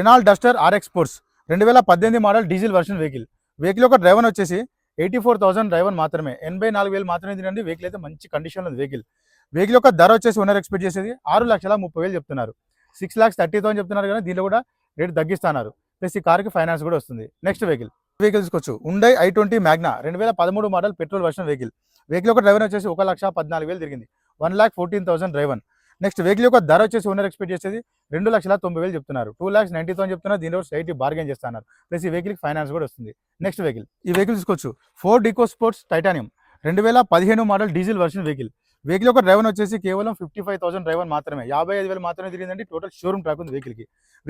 Renault Duster RX sports 2018 model diesel version vehicle యొక్క driver వచ్చేసి 84,000 driver మాత్రమే, 84,000 మాత్రమే తినండి. వెహికల్ అయితే మంచి కండిషన్లో ఉంది. వెహికల్ యొక్క ధర వచ్చేసి ఓనర్ ఎక్స్పెక్ట్ చేసేది 6,30,000 చెప్తున్నారు. 6,30,000 చెప్తున్నారు, కానీ దీనిలో కూడా రేటు తగ్గిస్తున్నారు. ప్లస్ ఈ కార్కి ఫైనాన్స్ కూడా వస్తుంది. నెక్స్ట్ వెహికల్ తీసుకోవచ్చు. Hyundai i20 Magna 2013 model petrol version vehicle యొక్క డ్రైవర్ వచ్చేసి 1,14,000 తిరిగింది. 1,14,000 డ్రైవర్. నెక్స్ట్ వెహికల్ యొక్క ధర వచ్చేసి ఓనర్ ఎక్స్పెక్ట్ చేసేది 2,90,000 చెప్తున్నారు. 2,90,000 చెప్తున్నారు. దీనిలో స్లైట్లీ బార్గెన్ చేస్తున్నారు. ప్లస్ ఈ వెహికల్కి ఫైనాన్స్ కూడా వస్తుంది. నెక్స్ట్ వెహికల్ తీసుకోవచ్చు. Ford EcoSports Titanium 2015 model diesel version vehicle యొక్క డ్రైవర్ వచ్చేసి కేవలం 55,000 డ్రైవర్ మాత్రమే, 55,000 మాత్రమే తిరిగిందండి. టోటల్ షోరూమ్ ట్రాక్ ఉంది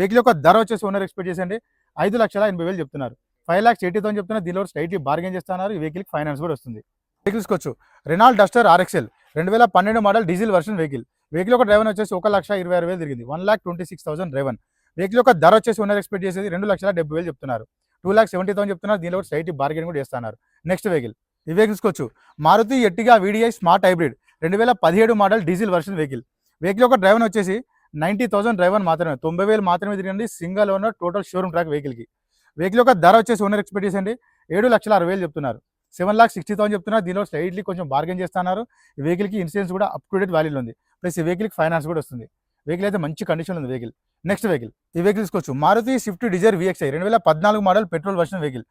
వెహికల్ యొక్క ధర వచ్చేసి ఓనర్ ఎక్స్పెక్ట్ చేసండి 5,80,000 చెప్తున్నారు. 5,80,000 చెప్తున్నారు. దీనిలో స్లైట్లీ బార్గెన్ చేస్తున్నారు. ఈ వెహికల్కి ఫైనాన్స్ కూడా వస్తుంది. తీసుకోవచ్చు. Renault Duster RXL 2012 model diesel version vehicle యొక్క డ్రైవర్ వచ్చేసి 1,26,000 తిరిగింది. 1,26,000 డ్రైవర్. వెహికల్ యొక్క ధర వచ్చేసి ఓనర్ ఎక్స్పెక్ట్ చేసేది 2,70,000 చెప్తున్నారు. 2,70,000 చెప్తున్నారు. దీనిలో స్లైట్లీ బార్గెన్ కూడా చేస్తున్నారు. నెక్స్ట్ వెహికల్ తీసుకోవచ్చు. Maruti Ertiga VDI smart hybrid 2017 model diesel version vehicle యొక్క డ్రైవర్ వచ్చేసి 90,000 డ్రైవర్ మాత్రమే, 90,000 మాత్రమే తిరిగింది. Single owner, total showroom track vehicle యొక్క ధర వచ్చేసి ఓనర్ ఎక్స్పెక్ట్ చేసండి 7,60,000 చెప్తున్నారు. 7,60,000 చెప్తున్నారు. దీనిలో స్లైట్లీ కొంచెం బార్గెన్ చేస్తున్నారు. ఈ వెహికల్కి ఇన్సూరెన్స్ కూడా అప్ టు డేట్ వాల్యూలో ఉంది. ప్లస్ ఈ వెహికల్కి ఫైనాన్స్ కూడా వస్తుంది. వెహికల్ అయితే మంచి కండిషన్లో ఉంది నెక్స్ట్ వెహికల్ తీసుకోవచ్చు. Maruti Swift Dzire VXi 2014 model petrol version vehicle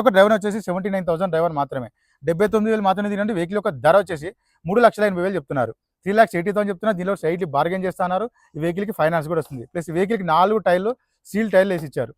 యొక్క డ్రైవర్ వచ్చేసి 79,000 డ్రైవర్ మాత్రమే, 79,000 మాత్రమే తినండి. వెహికల్ యొక్క ధర వచ్చేసి 3,80,000 చెప్తున్నారు. 3,80,000 చెప్తున్నారు. దీనిలో స్లైట్లీ బార్గెన్ చేస్తున్నారు. ఈ వెహికల్కి ఫైనాన్స్ కూడా వస్తుంది. ప్లస్ ఈ వెహికల్కి 4 టైర్లు సీల్ టైర్లు వేసి ఇచ్చారు.